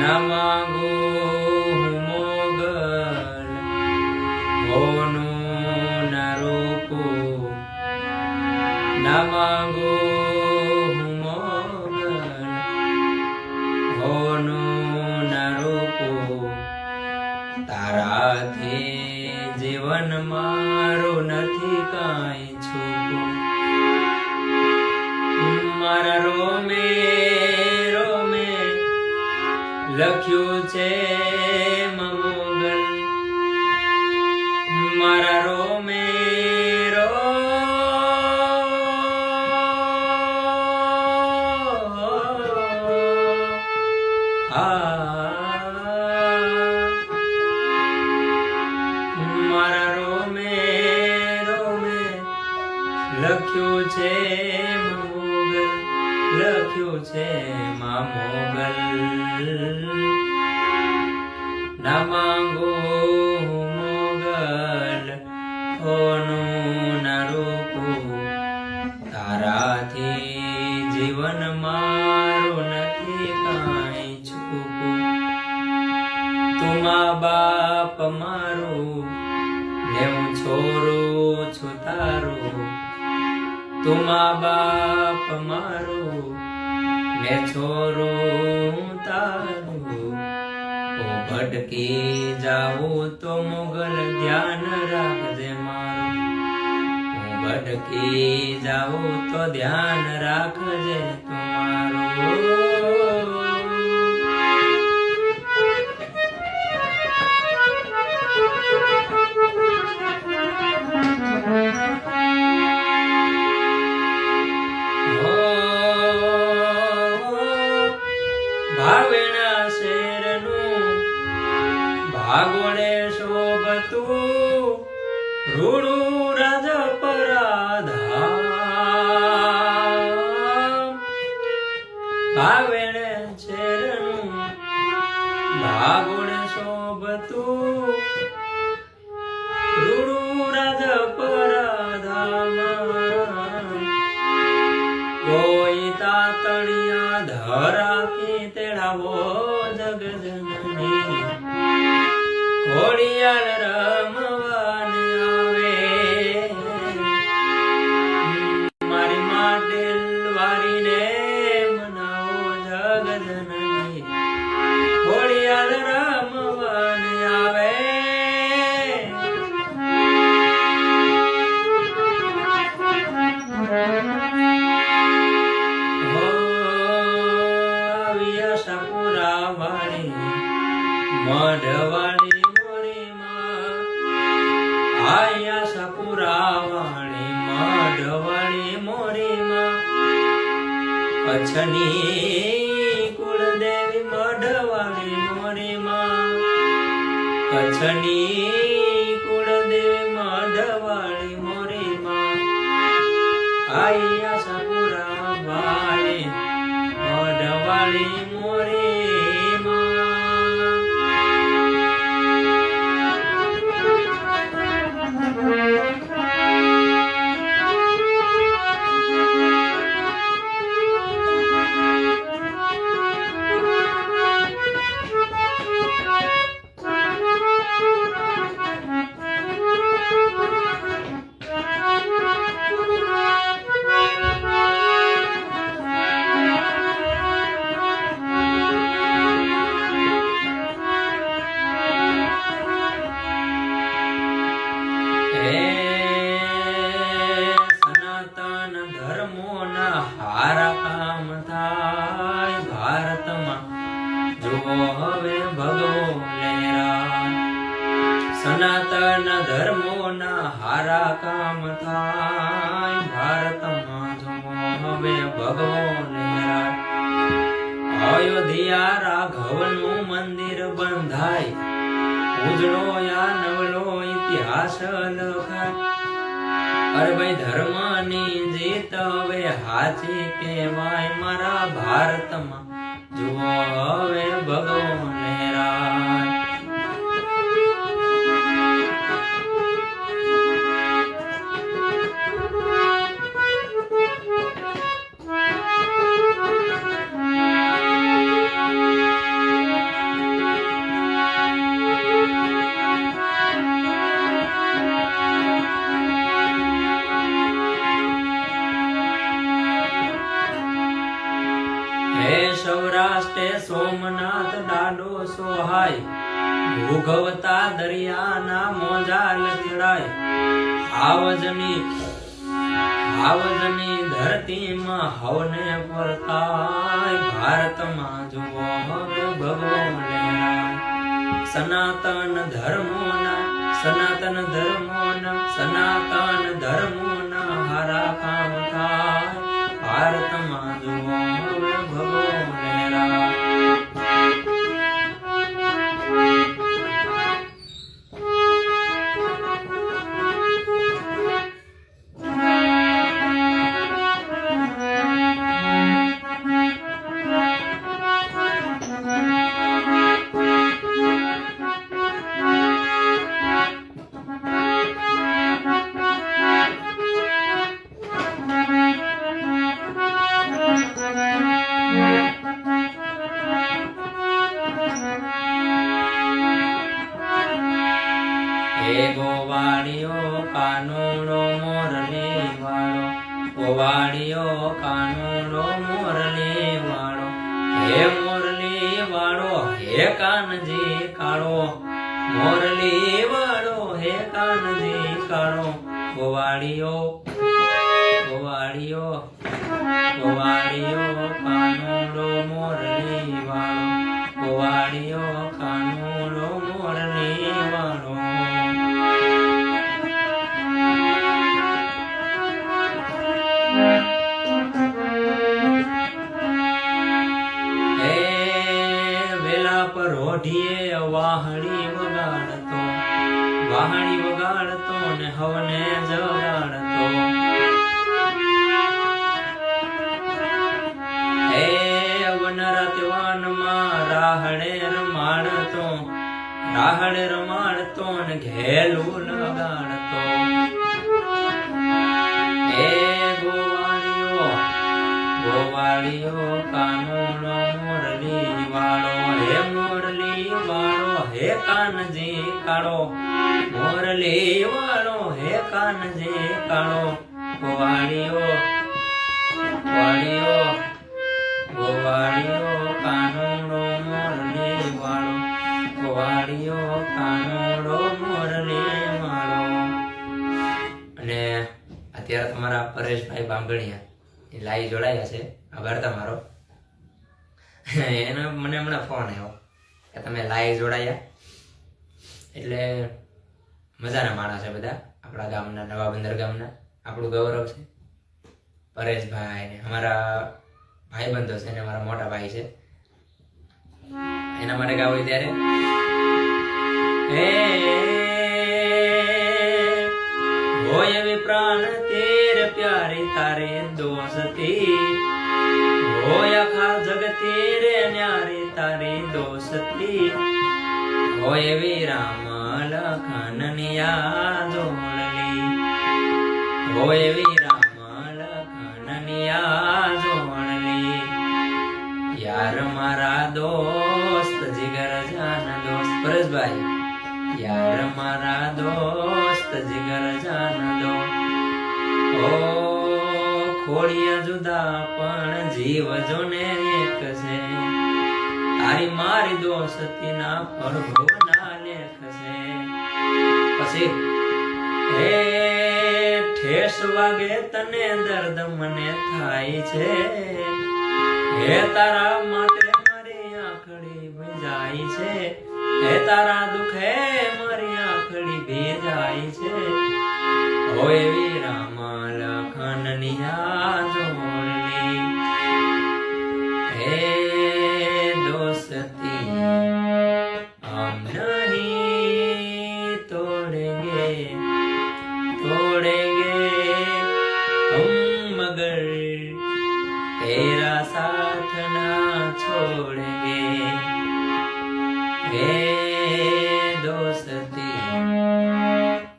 ના માંગુ હું મોગલ હોનું ના રૂપું, ના માંગુ હું મોગલ હોનું ના રૂપું, તારાથી જીવન મારું નથી કાંઈ છૂપું, મારા રોમે રોમે લખ્યું છે મોગલ, મારા રોમે મારા રોમે રોમે લખ્યું છે મોગલ, લખ્યું છે માં મોગલ, ના માંગુ મોગલ હોનું ના રૂપું, તારાથી જીવન મારું નથી કાંઈ છૂપું, તું મા બાપ મારું ને હું છોરું છું તારું, તું મા બાપ મારું ને છોરું તારું, ઓ ભટકી જાઉં તો મોગલ ધ્યાન રાખજે મારું, હું ભટકી જાઉં તો ધ્યાન રાખજે તમારું. ભાવેણા શેરનું ભાગોળે શોભતું રૂડું રાજ પરાધામ, ભાવેણે શેરનું ભાગોળે શોભતું રૂડું રાજ પરાધામ, કોઈ તાતણિયા ધરાથી તેડાવો જગજનની, ઘોડિયાળ રમવાને આવે મારી માટે વારીને મનાવો જગજનની, ઘોડિયાળ રમવાને આવે મઢવાળી મોરીમાં, આયા સપુરાવાળી મઢવાળી મોરીમાં, કચ્છની કુળદેવી મઢવાળી મોરીમાં, કચ્છની કુળદેવી મઢવાળી મોરીમાં, આયા સપુરાવાળી મઢવાળી મોરી. સનાતન ધર્મોના હારા કામ થાય ભારતમાં, જુઓ હવે ભગવો લહેરા, સનાતન ધર્મોના હારા કામ થાય ભારતમાં, જુઓ હવે ભગવો લહેરા, અયોધ્યા રાઘવનું મંદિર બંધાય, ઉજળો યા નવલો ઇતિહાસ લખાય, અરે ભાઈ ધર્મની જીત હવે હાચી કહેવાય મારા ભારતમાં, જુઓ હવે ભગવો લહેરાય. નાથ ડાડો સોહાય ભૂગવતા દરિયાના મોજા લથડાય આવજની ધરતીમાં હવને પરતાય ભારતમાં જુઓ હવે ભગવાન સનાતન ધર્મોના હારા કામ થાય ભારતમાં જુઓ હવે ભગવાન ગોવાળિયો કાનુડો મોરલી વાળો ગોવાળિયો કાનુડો મોરલી વાળો હે મોરલી વાળો હે કાનજી કાળો મોરલી વાળો હે કાનજી કાળો ગોવાળિયો કાનુડો મોરલી વાળો ગોવાળિયો કાનુડો મોરલી વાળો રોઢીએ વાહણી વગાડતો ને હવને જગાડતો હે વનરાત વનમાં રાહડે રમાડતો ને ઘેલું લગાડતો હે ગોવાળિયો કાનુડો મોરલી વાળો હે મોરલી વાળો હે કાનજી કાળો મોરલી વાળો હે કાનજી કાળો ગોવાળિયો કાનુડો મોરલી વાળો ગોવાળિયો કાનુડો મોરલી વાળો. અને અત્યારે તમારા પરેશભાઈ બાંભણિયા લાઈ જોડાયા છે, આભાર તમારો. એનો મને હમણાં ફોન આવ્યો કે તમે લાઈ જોડાયા, એટલે મજાના માણસ છે બધા આપણા ગામના, નવા બંદર ગામના. આપણું ગૌરવ છે પરેશભાઈ ને અમારા ભાઈબંધો છે ને અમારા મોટા ભાઈ છે. એના માટે ગાવું ત્યારે હોય એવી પ્રાણ તેર પ્યારી તારે દોસ્તી હોય આખા જગતી રે ન્યારી તારી દોસ્તી હોય એવી રામ લખનની આ જોડલી હોય એવી રામ લખનની આ જોડલી યાર મારા દોસ્ત જીગર જાન દોસ્ત પરેશભાઈ યાર મારા દોસ્ત જીગર જાન દો ઓ ખોડિયા જુદા પણ જીવ જોને એક છે તારી મારી દોસ્તી ના પ્રભુના લેખ છે. પછી હે ઠેસ વાગે તને દર્દ મને થાય છે હે તારા માટે મારી આંખડી ભીંજાય છે હે તારા દુખે મારી આંખડી ભીંજાય છે હોય એવી રામ લખનની આ જોડલી હે દોસ્તી હમ નહીં તોડેંગે હમ મगर तेरा साथ ना छोड़ेंगे हे दोस्ती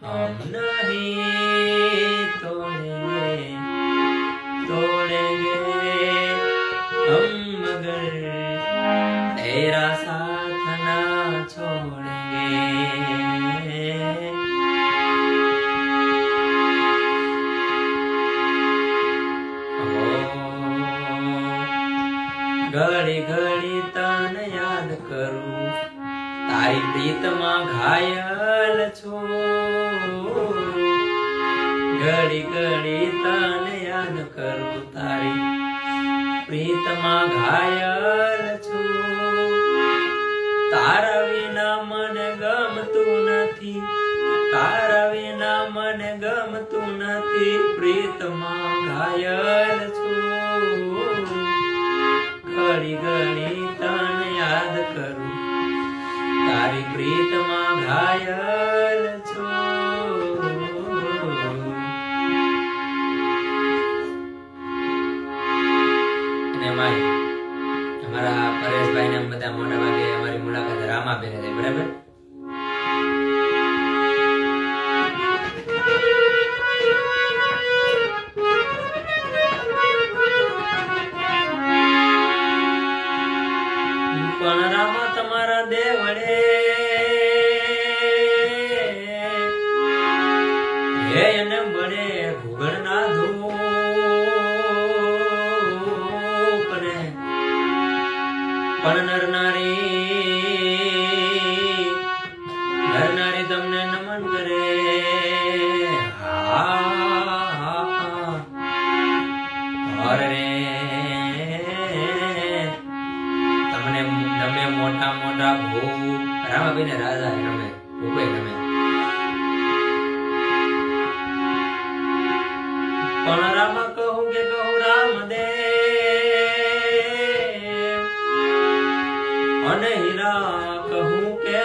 हम नहीं तोड़ेंगे हम मगर तेरा साथ ना छोड़ेंगे. घड़ी घड़ी तन કરું તારી પ્રીતમાં ઘાયલ છું ઘડી ઘડી તને યાદ કરું તારી પ્રીતમાં ઘાયલ છું તારા વિના મને ગમતું નથી તારા વિના મને ગમતું નથી પ્રીતમાં ઘાયલ છું ઘડી ઘડી તને યાદ કરું તારી પ્રીતમાં ઘાયલ છું અને અમારા પરેશભાઈ ને બધા મોટા ભાગે અમારી મુલાકાત રામાબેન થઈ બરાબર પણ રામા તમારા દેવડે હે એને બળે ઘુગડ ના ધૂપ ને પણ નરનારી તમને નમન કરે અરે તમને નમે મોટા મોટા ભૂ રામાબેન રાજા નમે ભૂપે નમે પણ રામા કહું કે કહું રામદેવ અને હીરા કહું કે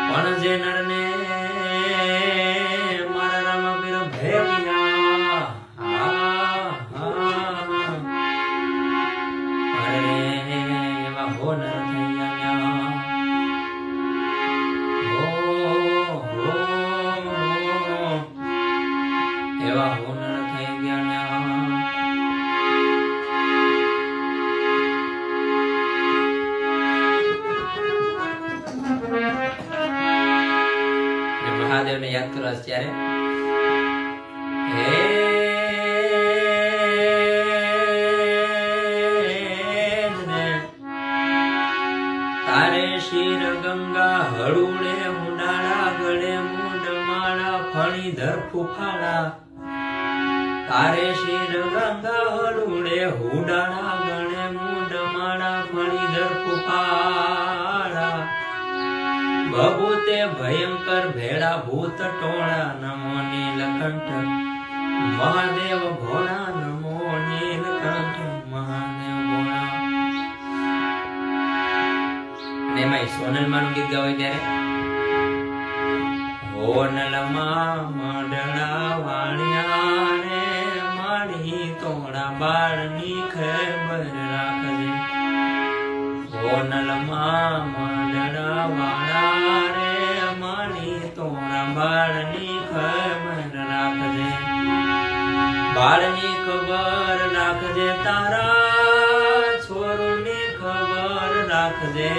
પણ જે નરને મારા રામા પીર ભેમિયા અરે એવા હો નર થઈ ગયા એવા હોનર થઈ ગયા મહાદેવ ને યાદ કરો ત્યારે તારે શિર ગંગા હળુડે મુંડાળા ગળે મુંડ માળા ફણીધર ફૂફાળા તારે શિર ગંગા હળુડે હુડાળા ગળે મુંડ માળા ફણીધર ફૂફાળા બબૂતે ભયંકર ભેળા ભૂત ટોળા નમો નીલકંઠ મહાદેવ ભોળા નમો નીલકંઠ મહાદેવ ભોળા અને એમાં સોનલમાનું ગીત ગાવે ત્યારે હોનલમાં મંડળા વાણિયા રે માણી તોડા બાળની ખબર રાખજે હોનલમાં મંડળા વાળા રે માણી તોડા બાળની ખબર રાખજે બાળની ખબર રાખજે તારા છોરુની ખબર રાખજે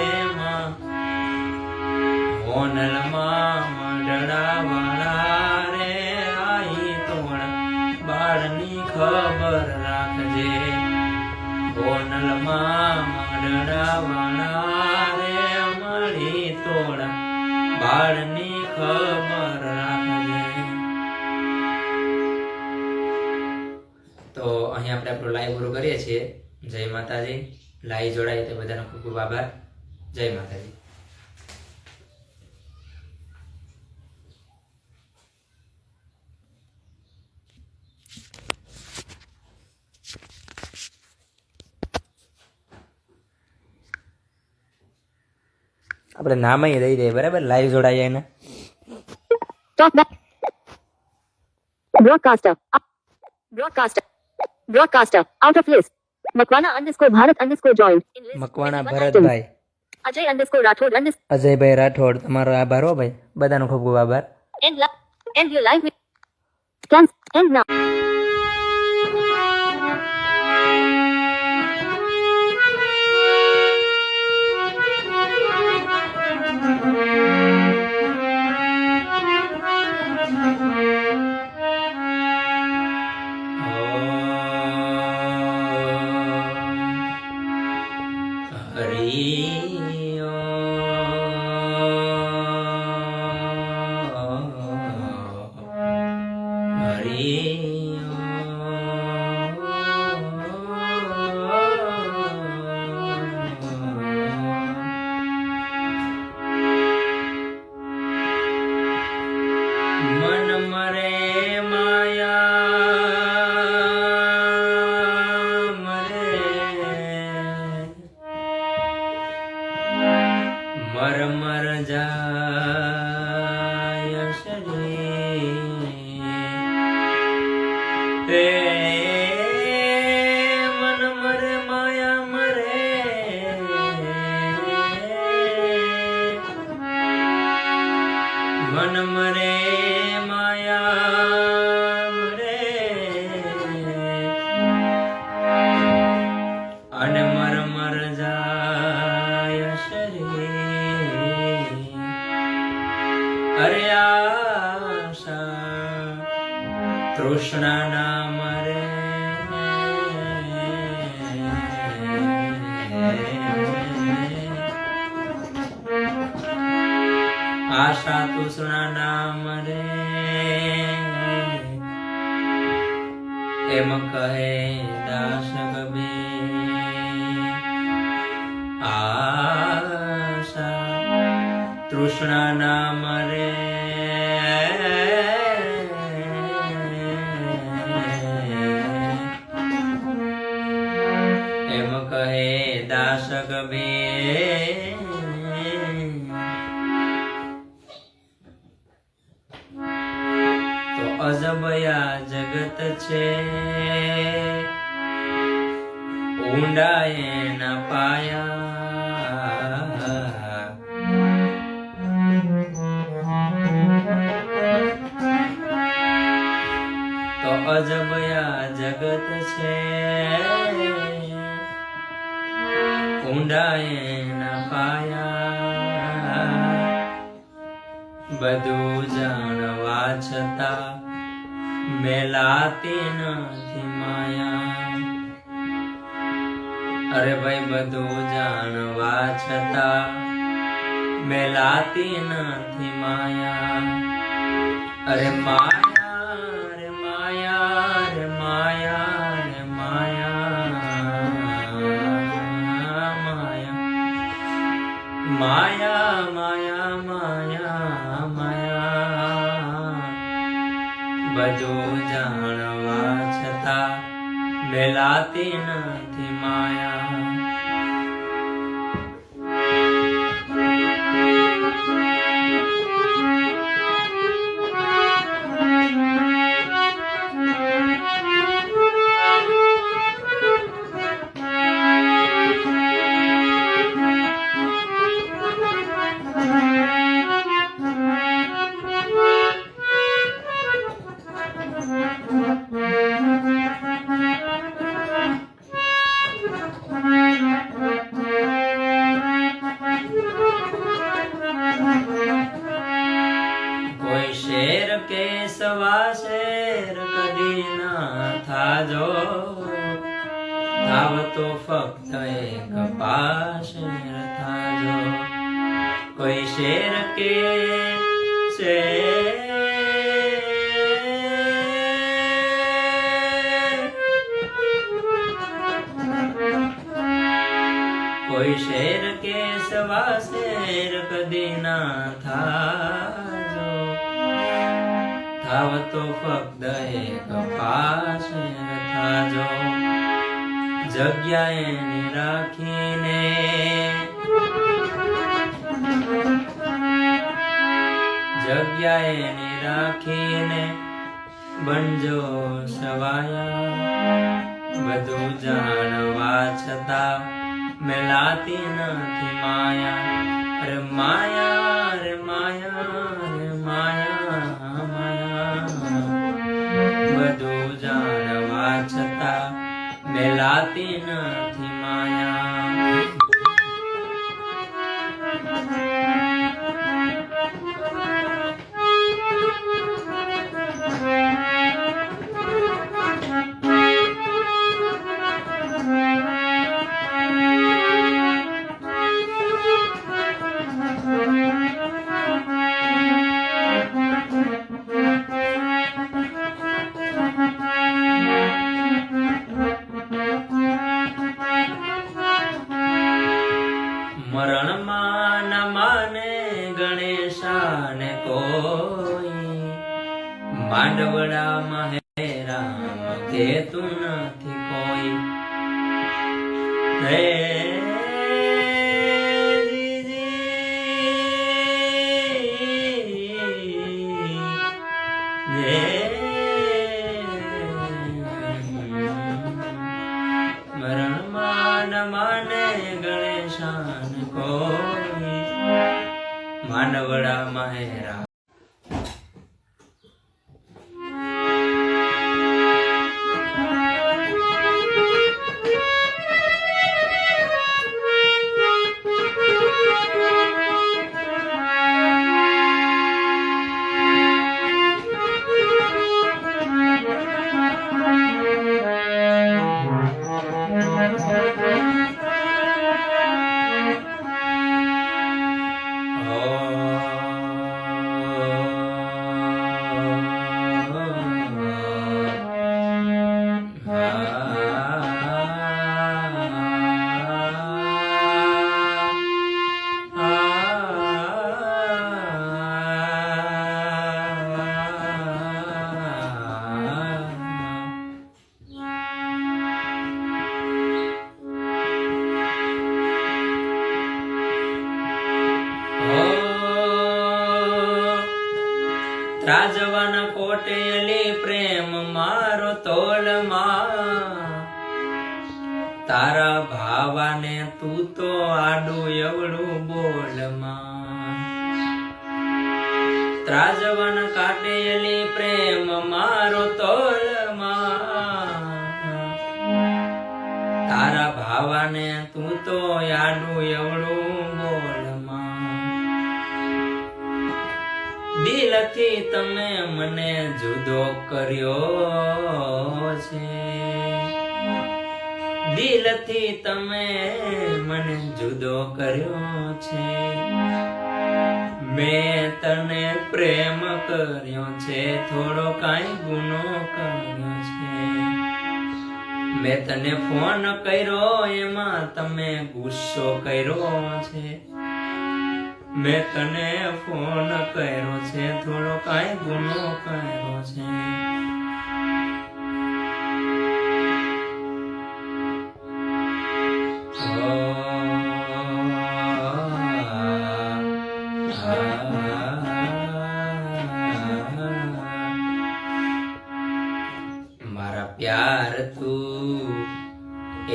હોનલમાં મંડળા વાળા રે આઈ તોડા બાળની ખબર રાખજે હોનલમાં મંડળા વાળા રે મળી તોડા બાળની ખબર રાખજે. તો અહીં આપણે આપણું લાઈવ પૂરું કરીએ છીએ. જય માતાજી. લાઈવ જોડાય તે બધાનો ખૂબ ખૂબ આભાર. જય માતાજી. આપણે નામ અહીં દઈ દઈએ બરાબર લાઈવ જોડાઈએ એને. broadcaster out of list Makwana_Bharat_joined Makwana Bharatbhai Ajay_Rathod Ajaybhai Rathod તમારો આભાર હો ભાઈ બધાનો ખૂબ ખૂબ આભાર. end your live cancel end now. હરિયો મન મરે માયા મર મર જાય શરીર મન મરે માયા મરે મન મરે માયા મરે અને મર મર જાય શરીર અરે આશા તૃષ્ણા ના મરે આશા તૃષ્ણા ના મરે એમ કહે દાસ કબીર આશા તૃષ્ણા ના મરે એમ કહે દાસ કબીર તો અજબયા જગત છે ઊંડા એના પાયા તો અજબયા જગત છે ઊંડા એના પાયા બધું જાણવા છતાં મેલાતી નથી માયા અરે ભાઈ બધું જાણવા છતાં મેલાતી નથી માયા અરે માયા રે માયા રે માયા રે માયા માયા માયા માયા માયા બધું જાણવા છતાં મેલાતી નથી માયા કોઈ શેર કે સવા શેર કદી ના થાજો થાવ તો ફક્ત એક પાશેર થાજો કોઈ શેર કે કોઈ શેર કે સવા શેર કદી ના થાજો થાવ તો ફક્ત એક પાશેર થાજો જગ્યા એની રાખીને જગ્યા એની રાખીને બનજો સવાયા બધું જાણવા છતાં મેલાતી નથી માયા અરે માયા રે માયા રે માયા માયા બધું જાણવા છતાં મેલાતી નથી માયા માનવડામાં હે રામ કહેતું નથી કોઈ હે મરણમાં ન માને ગણેશાન કોઈ માનવડામાં હે રામ ત્રાજવાના કોટેલી પ્રેમ મારો તોલમાં તારા ભાવાને તું તો આડું એવડું બોલમાં ત્રાજવાના કાટેલી પ્રેમ મારો તોલમાં તારા ભાવાને તું તો આડું એવડું બોલમાં દિલથી તમે મને જુદો કર્યો છે દિલથી તમે મને જુદો કર્યો છે મેં તને પ્રેમ કર્યો છે થોડો કાંઈ ગુનો કર્યો છે મેં તને ફોન કર્યો એમાં તમે ગુસ્સો કર્યો છે મેં તને ફોન કર્યો છે થોડો કાંઈ ગુનો કર્યો છે મારા પ્યાર તું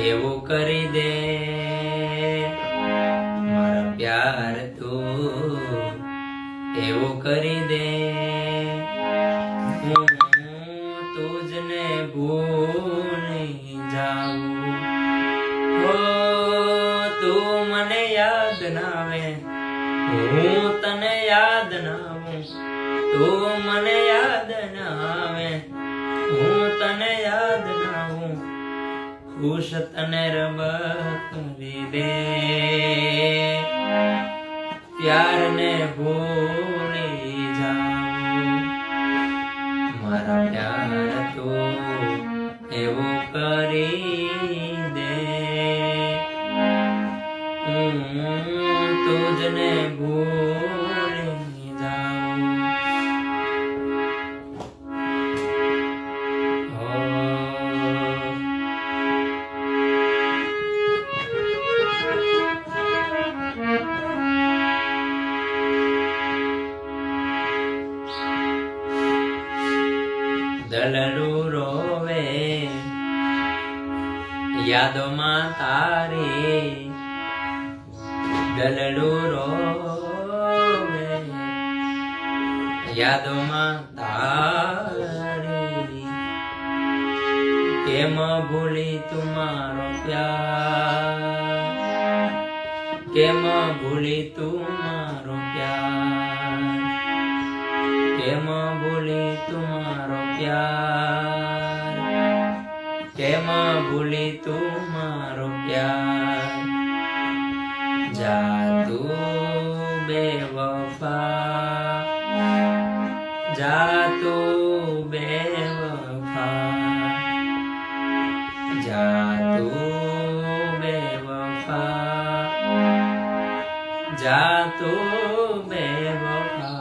એવું કરી દે મારા પ્યાર તું એવું કરી દે હું તુજને ભૂલી જાઉં હો તું મને યાદ ના આવે હું તને યાદ ના આવું તું મને યાદ ના આવે હું તને યાદ ના આવું ખુશ તને રબ કરી દે પ્યારને ભૂલી જાઉં મારા પ્યાર તું એવું કરી દે હું તુજને ભૂલી જાઉં દલડું રોવે યાદોમાં તારી દલડું રોવે યાદોમાં તારી કેમ ભૂલી તું મારો પ્યાર કેમ ભૂલી તું મારો પ્યાર કેમ ભૂલી તું મારો પ્યાર કેમ ભૂલી તું મારો પ્યાર જા તું બેવફા જા તું બેવફા જા તું બેવફા જા તું બેવફા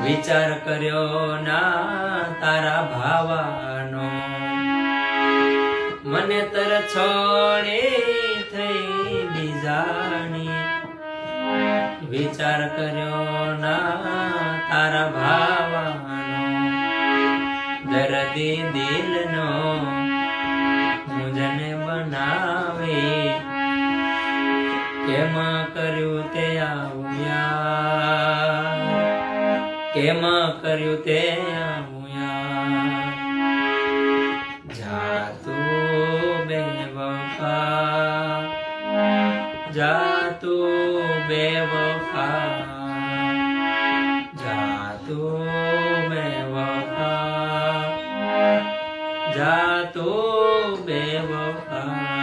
વિચાર કર્યો ના તારા ભાવાનો મને તર છોડે થઈ બીજાની વિચાર કર્યો ના તારા ભાવાનો દર્દી દિલનો મુજને બનાવે કેમ કર્યું તે આવું યાર કેમ કર્યું તે આવું યાર જા તું બેવફા જા તું બેવફા જા તું બેવફા જા તું બેવફા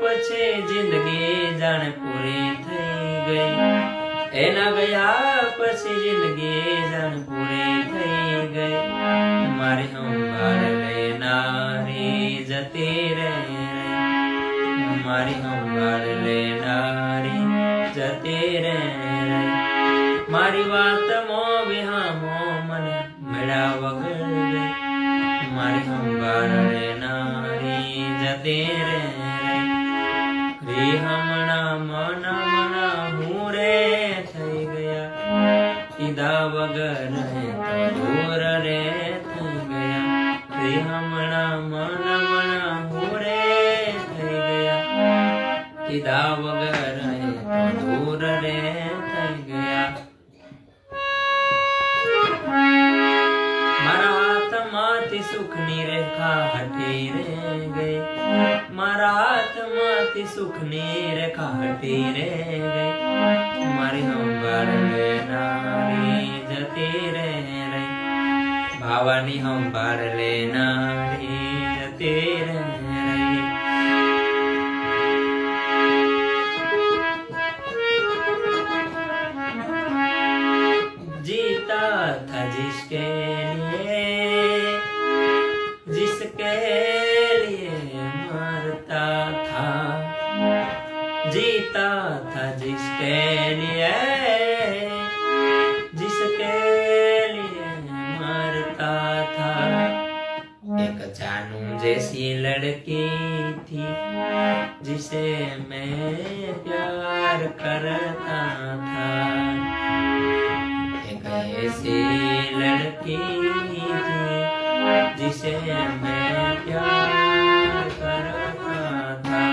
પછી જિંદગી જાણે પૂરી થઈ ગઈ એના ગયા પછી જિંદગી જાણે પૂરી થઈ ગઈ મારી સંભાળ લેનારી જતી રે મારી સંભાળ લેનારી જતી રે મારી વાત મો વિહામો મને મેળા વગર ગઈ મારી સંભાળ લેનારી જતી રે હમણાં મના હું રે થઈ ગયા કીધા વગર દૂર રે થઈ ગયા હમણાં મના હું રે થઈ ગયા કીધા વગર દૂર રે થઈ ગયા મારા હાથમાંથી સુખની રેખા હટી રે ગઈ મારા હાથમાંથી સુખની રેખા હટી રે ગઈ મારી સંભાળ લેનારી જતી રે ભાવાની સંભાળ લેનારી જતી રે जीता था जिसके लिए जिसके लिए मरता था जीता था जिसके लिए जिसके लिए मरता था एक जानू जैसी लड़की थी जिसे मैं प्यार करता था ऐसी लड़की थी जिसे मैं प्यार करता था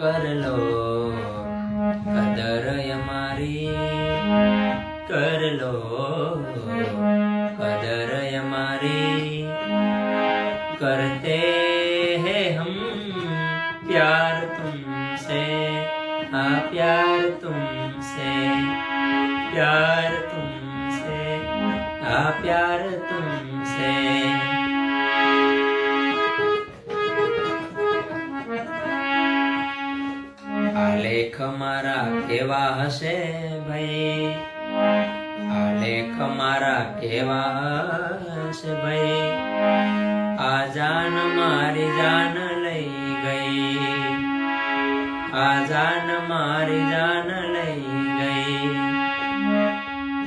कर लो कदर कर लो कदर हमारी करते हैं हम प्यार तुमसे हाँ प्यार तुमसे प्यार तुमसे हाँ प्यार तुमसे आलेख मारा केवा हसे भाई आलेख मारा केवा हसे भाई आ जान मारी जान लई गई आ जान मारी जान लई गई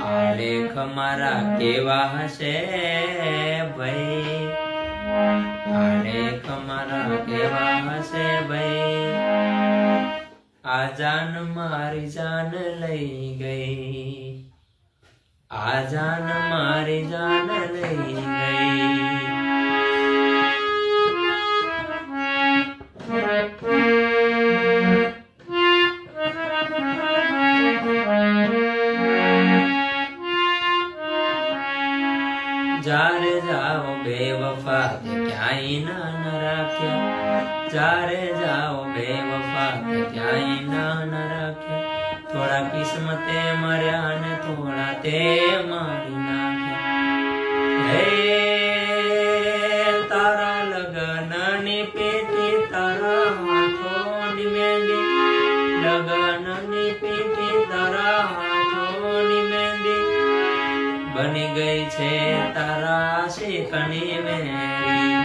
आलेख मारा केवा हसे भाई आलेख मारा केवा हसे भाई आ जान मारी जान लई गई आ जान मारी जान लई गई જાઓ બેવફા તે ક્યાંય ના ન રાખ્યા ચારે જાઓ બેવફા તે ક્યાંય ના ન રાખ્યા થોડા કિસ્મતે મર્યા ને થોડા તે મારી નાખ્યા હે તારા લગનની પેટી તારા હાથોની મહેંદી લગનની પેટી તારા હાથોની મહેંદી બની ગઈ છે તારા શેકની મેરી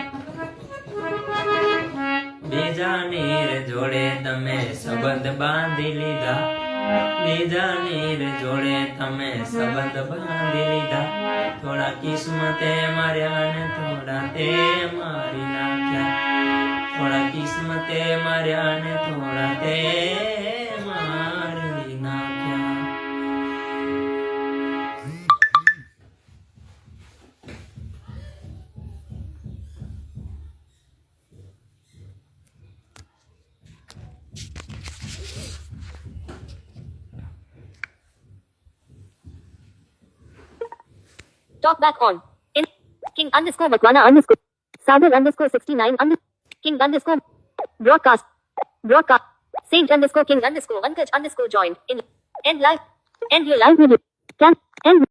બીજાની રે જોડે તમે સંબંધ બાંધી લીધા બીજાની રે જોડે તમે સંબંધ બાંધી લીધા થોડા કિસ્મતે માર્યા ને થોડા તે મારી નાખ્યા થોડા કિસ્મતે માર્યા ને થોડા તે મારી નાખ્યા Talk back on. In King underscore Makwana underscore Sagar underscore 69 King underscore broadcast. Saint underscore King underscore Pankaj underscore joined. In end live. End your live video. Can end.